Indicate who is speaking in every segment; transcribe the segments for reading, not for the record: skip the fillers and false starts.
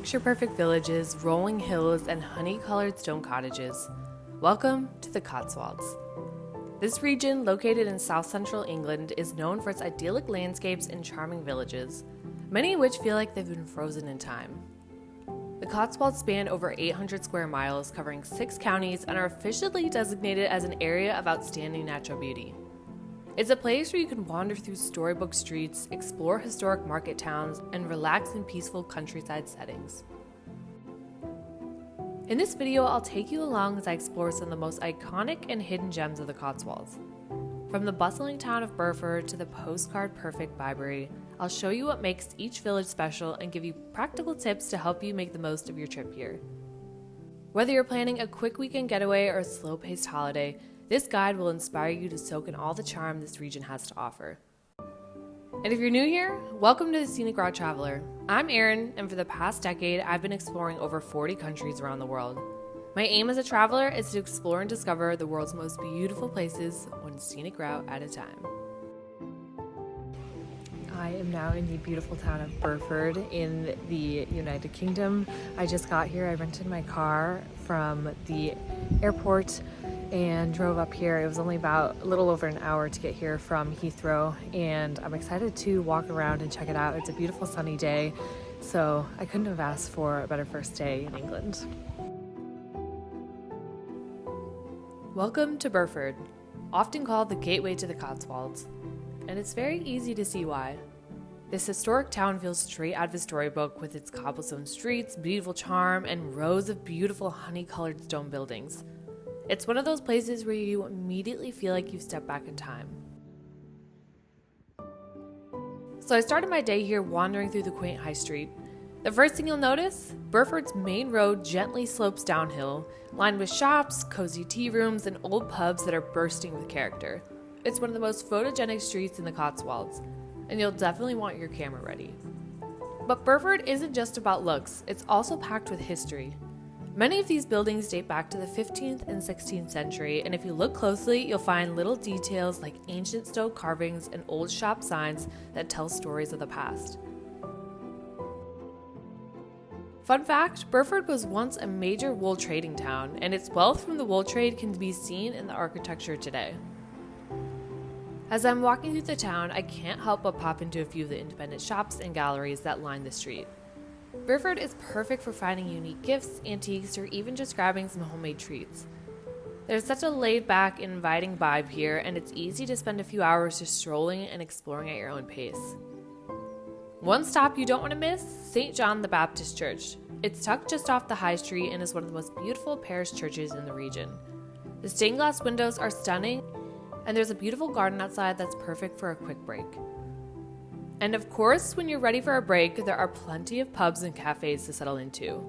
Speaker 1: picture-perfect villages, rolling hills, and honey-colored stone cottages. Welcome to the Cotswolds. This region, located in south-central England, is known for its idyllic landscapes and charming villages, many of which feel like they've been frozen in time. The Cotswolds span over 800 square miles, covering 6 counties, and are officially designated as an area of outstanding natural beauty. It's a place where you can wander through storybook streets, explore historic market towns, and relax in peaceful countryside settings. In this video, I'll take you along as I explore some of the most iconic and hidden gems of the Cotswolds. From the bustling town of Burford to the postcard-perfect Bibury, I'll show you what makes each village special and give you practical tips to help you make the most of your trip here. Whether you're planning a quick weekend getaway or a slow-paced holiday, this guide will inspire you to soak in all the charm this region has to offer. And if you're new here, welcome to the Scenic Route Traveler. I'm Erin, and for the past decade, I've been exploring over 40 countries around the world. My aim as a traveler is to explore and discover the world's most beautiful places, one scenic route at a time. I am now in the beautiful town of Burford in the United Kingdom. I just got here. I rented my car from the airport and drove up here. It was only about a little over an hour to get here from Heathrow, and I'm excited to walk around and check it out. It's a beautiful sunny day, so I couldn't have asked for a better first day in England. Welcome to Burford, often called the gateway to the Cotswolds, and it's very easy to see why. This historic town feels straight out of a storybook with its cobblestone streets, beautiful charm, and rows of beautiful honey-colored stone buildings. It's one of those places where you immediately feel like you've stepped back in time. So I started my day here wandering through the quaint high street. The first thing you'll notice, Burford's main road gently slopes downhill, lined with shops, cozy tea rooms, and old pubs that are bursting with character. It's one of the most photogenic streets in the Cotswolds, and you'll definitely want your camera ready. But Burford isn't just about looks, it's also packed with history. Many of these buildings date back to the 15th and 16th century, and if you look closely, you'll find little details like ancient stone carvings and old shop signs that tell stories of the past. Fun fact, Burford was once a major wool trading town, and its wealth from the wool trade can be seen in the architecture today. As I'm walking through the town, I can't help but pop into a few of the independent shops and galleries that line the street. Burford is perfect for finding unique gifts, antiques, or even just grabbing some homemade treats. There's such a laid-back, inviting vibe here, and it's easy to spend a few hours just strolling and exploring at your own pace. One stop you don't want to miss, St. John the Baptist Church. It's tucked just off the high street and is one of the most beautiful parish churches in the region. The stained glass windows are stunning, and there's a beautiful garden outside that's perfect for a quick break. And of course, when you're ready for a break, there are plenty of pubs and cafes to settle into.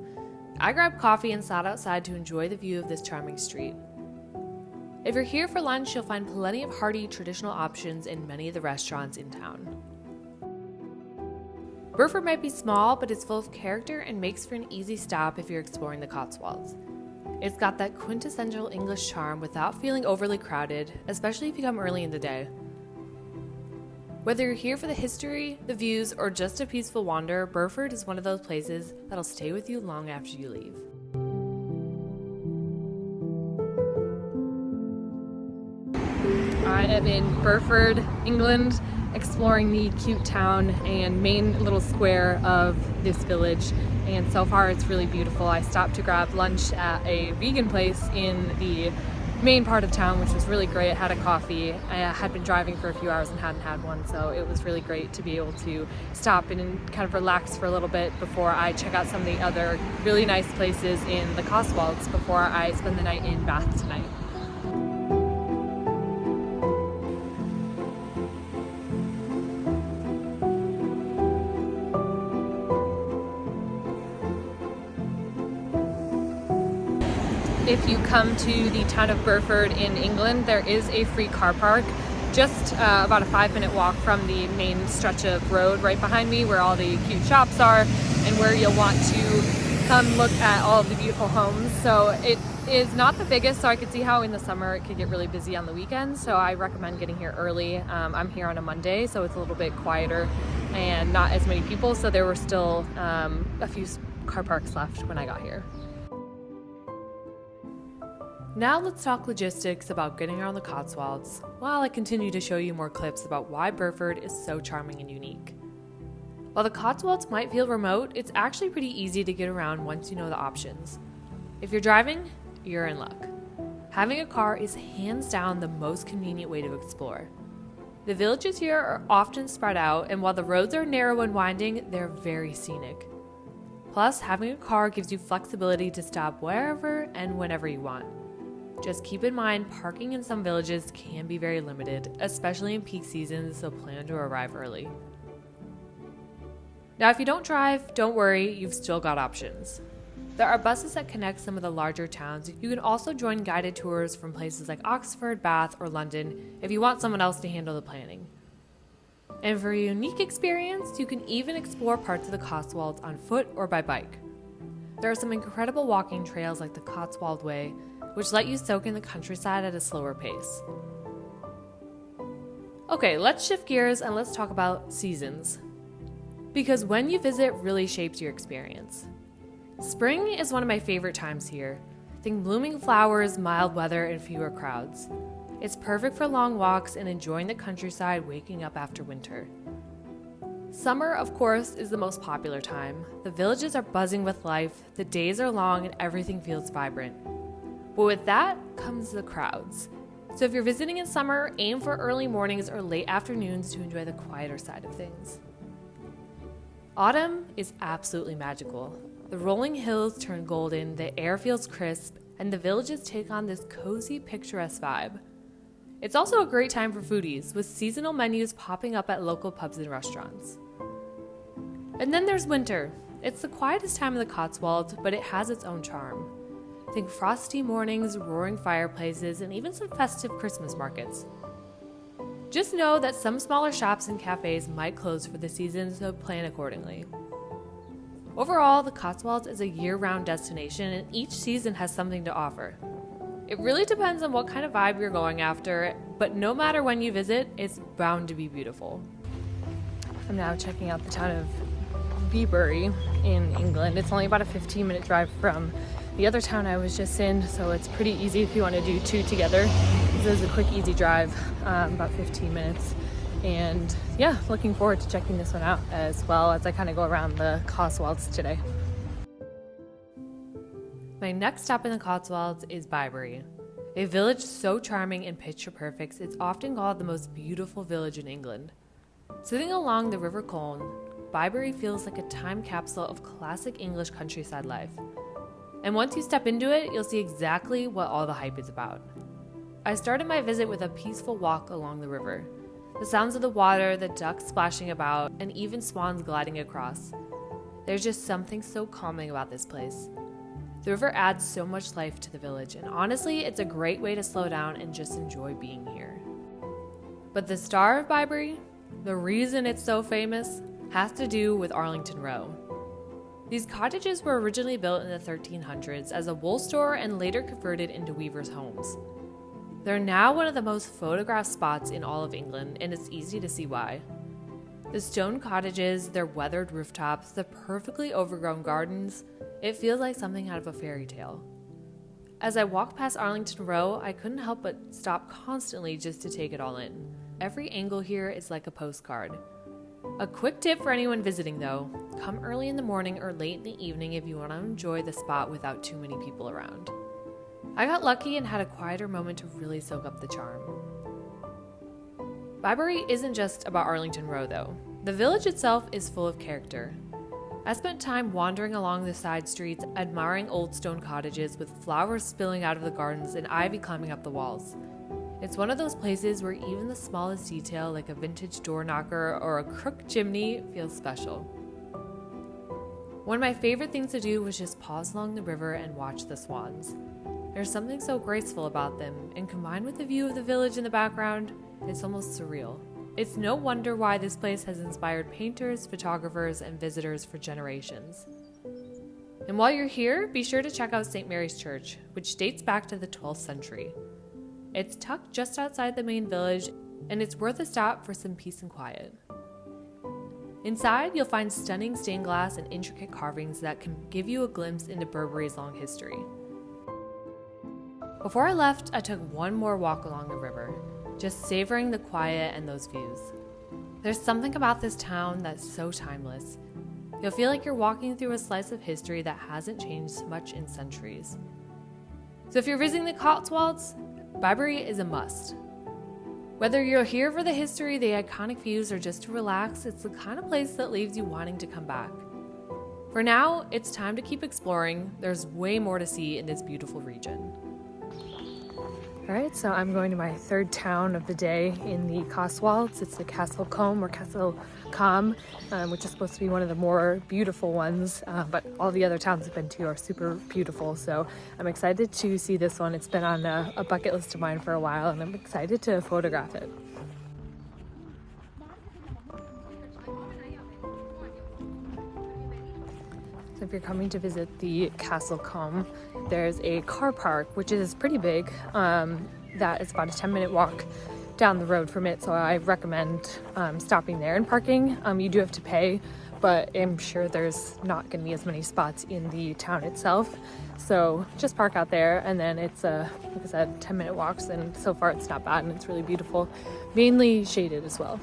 Speaker 1: I grabbed coffee and sat outside to enjoy the view of this charming street. If you're here for lunch, you'll find plenty of hearty traditional options in many of the restaurants in town. Burford might be small, but it's full of character and makes for an easy stop if you're exploring the Cotswolds. It's got that quintessential English charm without feeling overly crowded, especially if you come early in the day. Whether you're here for the history, the views, or just a peaceful wander, Burford is one of those places that'll stay with you long after you leave. I am in Burford, England, exploring the cute town and main little square of this village, and so far it's really beautiful. I stopped to grab lunch at a vegan place in the main part of town, which was really great. I had a coffee. I had been driving for a few hours and hadn't had one, so it was really great to be able to stop and kind of relax for a little bit before I check out some of the other really nice places in the Cotswolds before I spend the night in Bath tonight. If you come to the town of Burford in England, there is a free car park just about a 5-minute walk from the main stretch of road right behind me where all the cute shops are and where you'll want to come look at all of the beautiful homes. So it is not the biggest, so I could see how in the summer it could get really busy on the weekends, so I recommend getting here early. I'm here on a Monday, so it's a little bit quieter and not as many people, so there were still a few car parks left when I got here. Now let's talk logistics about getting around the Cotswolds, while I continue to show you more clips about why Burford is so charming and unique. While the Cotswolds might feel remote, it's actually pretty easy to get around once you know the options. If you're driving, you're in luck. Having a car is hands down the most convenient way to explore. The villages here are often spread out, and while the roads are narrow and winding, they're very scenic. Plus, having a car gives you flexibility to stop wherever and whenever you want. Just keep in mind, parking in some villages can be very limited, especially in peak seasons, so plan to arrive early. Now, if you don't drive, don't worry, you've still got options. There are buses that connect some of the larger towns. You can also join guided tours from places like Oxford, Bath, or London if you want someone else to handle the planning. And for a unique experience, you can even explore parts of the Cotswolds on foot or by bike. There are some incredible walking trails like the Cotswold Way, which let you soak in the countryside at a slower pace. Okay, let's shift gears and let's talk about seasons. Because when you visit really shapes your experience. Spring is one of my favorite times here. Think blooming flowers, mild weather, and fewer crowds. It's perfect for long walks and enjoying the countryside waking up after winter. Summer, of course, is the most popular time. The villages are buzzing with life, the days are long, and everything feels vibrant. But with that comes the crowds. So if you're visiting in summer, aim for early mornings or late afternoons to enjoy the quieter side of things. Autumn is absolutely magical. The rolling hills turn golden, the air feels crisp, and the villages take on this cozy, picturesque vibe. It's also a great time for foodies, with seasonal menus popping up at local pubs and restaurants. And then there's winter. It's the quietest time of the Cotswolds, but it has its own charm. Think frosty mornings, roaring fireplaces, and even some festive Christmas markets. Just know that some smaller shops and cafes might close for the season, so plan accordingly. Overall, the Cotswolds is a year-round destination, and each season has something to offer. It really depends on what kind of vibe you're going after, but no matter when you visit, it's bound to be beautiful. I'm now checking out the town of Bibury in England. It's only about a 15-minute drive from the other town I was just in, so it's pretty easy if you want to do two together. This is a quick, easy drive, about 15 minutes. And yeah, looking forward to checking this one out as well as I kind of go around the Cotswolds today. My next stop in the Cotswolds is Bibury, a village so charming and picture perfect, it's often called the most beautiful village in England. Sitting along the River Colne, Bibury feels like a time capsule of classic English countryside life. And once you step into it, you'll see exactly what all the hype is about. I started my visit with a peaceful walk along the river. The sounds of the water, the ducks splashing about, and even swans gliding across. There's just something so calming about this place. The river adds so much life to the village, and honestly, it's a great way to slow down and just enjoy being here. But the star of Bibury, the reason it's so famous, has to do with Arlington Row. These cottages were originally built in the 1300s as a wool store and later converted into weavers' homes. They're now one of the most photographed spots in all of England, and it's easy to see why. The stone cottages, their weathered rooftops, the perfectly overgrown gardens, it feels like something out of a fairy tale. As I walked past Arlington Row, I couldn't help but stop constantly just to take it all in. Every angle here is like a postcard. A quick tip for anyone visiting though, come early in the morning or late in the evening if you want to enjoy the spot without too many people around. I got lucky and had a quieter moment to really soak up the charm. Bibury isn't just about Arlington Row though. The village itself is full of character. I spent time wandering along the side streets, admiring old stone cottages with flowers spilling out of the gardens and ivy climbing up the walls. It's one of those places where even the smallest detail, like a vintage door knocker or a crooked chimney, feels special. One of my favorite things to do was just pause along the river and watch the swans. There's something so graceful about them, and combined with the view of the village in the background, it's almost surreal. It's no wonder why this place has inspired painters, photographers, and visitors for generations. And while you're here, be sure to check out St. Mary's Church, which dates back to the 12th century. It's tucked just outside the main village, and it's worth a stop for some peace and quiet. Inside, you'll find stunning stained glass and intricate carvings that can give you a glimpse into Burbury's long history. Before I left, I took one more walk along the river, just savoring the quiet and those views. There's something about this town that's so timeless. You'll feel like you're walking through a slice of history that hasn't changed much in centuries. So if you're visiting the Cotswolds, Bibury is a must. Whether you're here for the history, the iconic views, or just to relax, it's the kind of place that leaves you wanting to come back. For now, it's time to keep exploring. There's way more to see in this beautiful region. All right, so I'm going to my third town of the day in the Cotswolds. It's the Castle Combe or Castle Combe, which is supposed to be one of the more beautiful ones, but all the other towns I've been to are super beautiful, so I'm excited to see this one. It's been on a bucket list of mine for a while, and I'm excited to photograph it. So if you're coming to visit the Castle Combe, there's a car park, which is pretty big. That is about a 10-minute walk down the road from it, so I recommend stopping there and parking. You do have to pay, but I'm sure there's not going to be as many spots in the town itself. So just park out there, and then it's like I said, 10-minute walks, and so far it's not bad, and it's really beautiful, mainly shaded as well.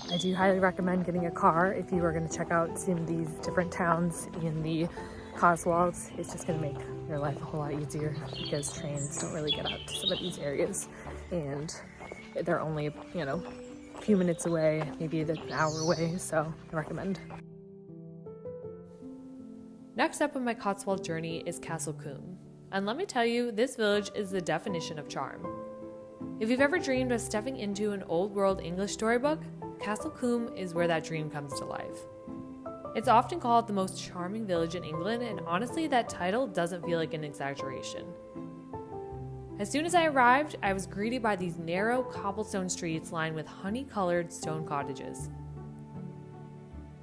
Speaker 1: I do highly recommend getting a car if you are going to check out some of these different towns in the Cotswolds. It's just going to make your life a whole lot easier because trains don't really get out to some of these areas, and they're only, a few minutes away, maybe an hour away, so I recommend. Next up on my Cotswold journey is Castle Combe, and let me tell you, this village is the definition of charm. If you've ever dreamed of stepping into an old world English storybook, Castle Combe is where that dream comes to life. It's often called the most charming village in England, and honestly, that title doesn't feel like an exaggeration. As soon as I arrived, I was greeted by these narrow cobblestone streets lined with honey-colored stone cottages.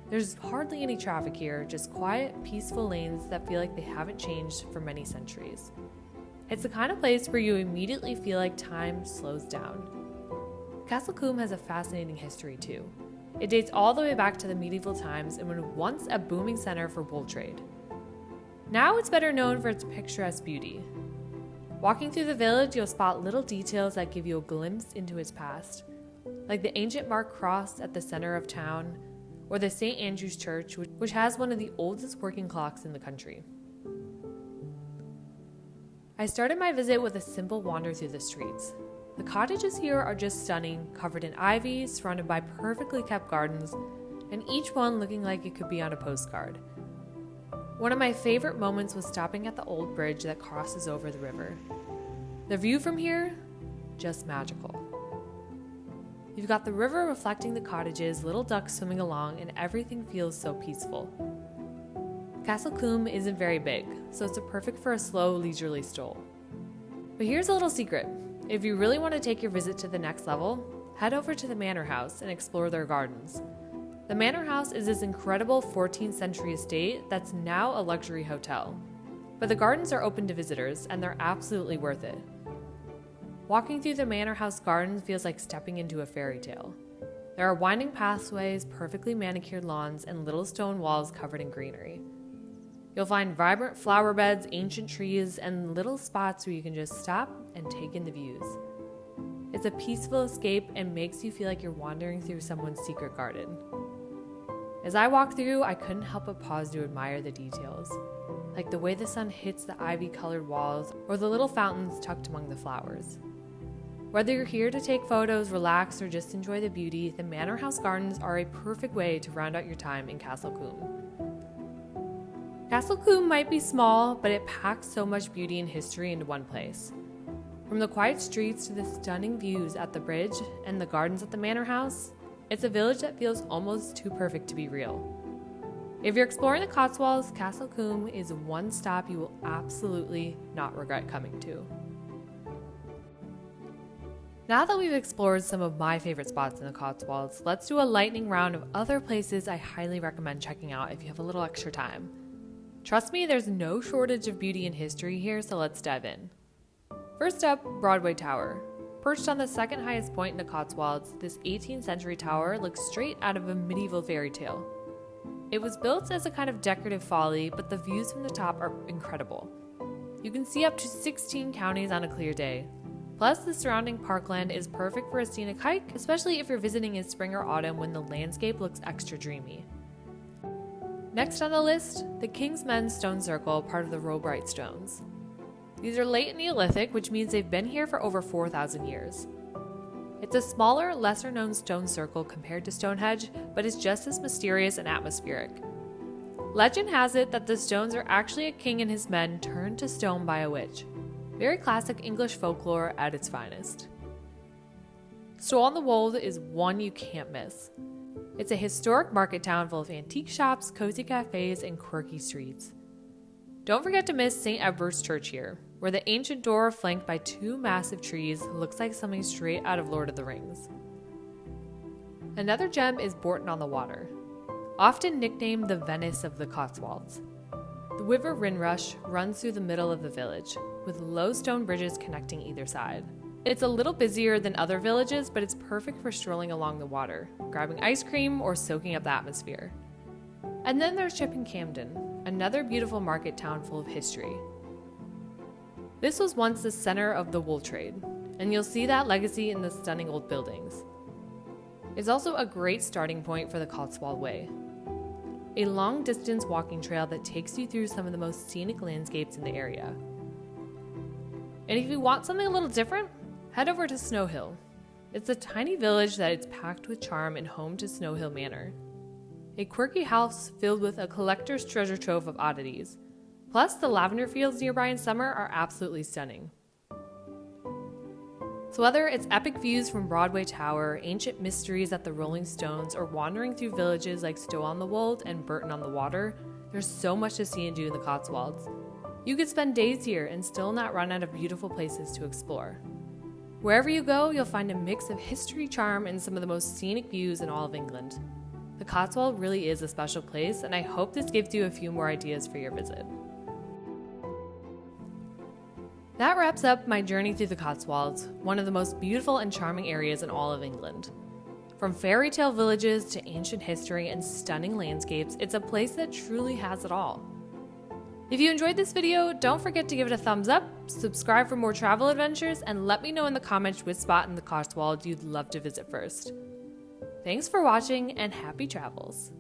Speaker 1: There's hardly any traffic here, just quiet, peaceful lanes that feel like they haven't changed for many centuries. It's the kind of place where you immediately feel like time slows down. Castle Combe has a fascinating history too. It dates all the way back to the medieval times and was once a booming center for wool trade. Now it's better known for its picturesque beauty. Walking through the village, you'll spot little details that give you a glimpse into its past, like the ancient marked cross at the center of town, or the St. Andrew's Church, which has one of the oldest working clocks in the country. I started my visit with a simple wander through the streets. The cottages here are just stunning, covered in ivy, surrounded by perfectly kept gardens, and each one looking like it could be on a postcard. One of my favorite moments was stopping at the old bridge that crosses over the river. The view from here, just magical. You've got the river reflecting the cottages, little ducks swimming along, and everything feels so peaceful. Castle Combe isn't very big, so it's perfect for a slow, leisurely stroll. But here's a little secret. If you really want to take your visit to the next level, head over to the Manor House and explore their gardens. The Manor House is this incredible 14th century estate that's now a luxury hotel. But the gardens are open to visitors, and they're absolutely worth it. Walking through the Manor House gardens feels like stepping into a fairy tale. There are winding pathways, perfectly manicured lawns, and little stone walls covered in greenery. You'll find vibrant flower beds, ancient trees, and little spots where you can just stop and take in the views. It's a peaceful escape and makes you feel like you're wandering through someone's secret garden. As I walked through, I couldn't help but pause to admire the details, like the way the sun hits the ivy-colored walls or the little fountains tucked among the flowers. Whether you're here to take photos, relax, or just enjoy the beauty, the Manor House Gardens are a perfect way to round out your time in Castle Combe. Castle Combe might be small, but it packs so much beauty and history into one place. From the quiet streets to the stunning views at the bridge and the gardens at the Manor House, it's a village that feels almost too perfect to be real. If you're exploring the Cotswolds, Castle Combe is one stop you will absolutely not regret coming to. Now that we've explored some of my favorite spots in the Cotswolds, let's do a lightning round of other places I highly recommend checking out if you have a little extra time. Trust me, there's no shortage of beauty and history here, so let's dive in. First up, Broadway Tower. Perched on the second highest point in the Cotswolds, this 18th century tower looks straight out of a medieval fairy tale. It was built as a kind of decorative folly, but the views from the top are incredible. You can see up to 16 counties on a clear day. Plus, the surrounding parkland is perfect for a scenic hike, especially if you're visiting in spring or autumn when the landscape looks extra dreamy. Next on the list, the King's Men Stone Circle, part of the Robright Stones. These are late Neolithic, which means they've been here for over 4,000 years. It's a smaller, lesser-known stone circle compared to Stonehenge, but is just as mysterious and atmospheric. Legend has it that the stones are actually a king and his men turned to stone by a witch. Very classic English folklore at its finest. Stow-on-the-Wold is one you can't miss. It's a historic market town full of antique shops, cozy cafes, and quirky streets. Don't forget to miss St. Edward's Church here, where the ancient door flanked by two massive trees looks like something straight out of Lord of the Rings. Another gem is Bourton-on-the-Water, often nicknamed the Venice of the Cotswolds. The River Windrush runs through the middle of the village, with low stone bridges connecting either side. It's a little busier than other villages, but it's perfect for strolling along the water, grabbing ice cream, or soaking up the atmosphere. And then there's Chipping Campden, another beautiful market town full of history. This was once the center of the wool trade, and you'll see that legacy in the stunning old buildings. It's also a great starting point for the Cotswold Way, a long-distance walking trail that takes you through some of the most scenic landscapes in the area. And if you want something a little different, head over to Snow Hill. It's a tiny village that is packed with charm and home to Snow Hill Manor, a quirky house filled with a collector's treasure trove of oddities. Plus, the lavender fields nearby in summer are absolutely stunning. So whether it's epic views from Broadway Tower, ancient mysteries at the Rolling Stones, or wandering through villages like Stow-on-the-Wold and Bourton-on-the-Water, there's so much to see and do in the Cotswolds. You could spend days here and still not run out of beautiful places to explore. Wherever you go, you'll find a mix of history, charm, and some of the most scenic views in all of England. The Cotswold really is a special place, and I hope this gives you a few more ideas for your visit. That wraps up my journey through the Cotswolds, one of the most beautiful and charming areas in all of England. From fairy tale villages to ancient history and stunning landscapes, it's a place that truly has it all. If you enjoyed this video, don't forget to give it a thumbs up, subscribe for more travel adventures, and let me know in the comments which spot in the Cotswolds you'd love to visit first. Thanks for watching and happy travels!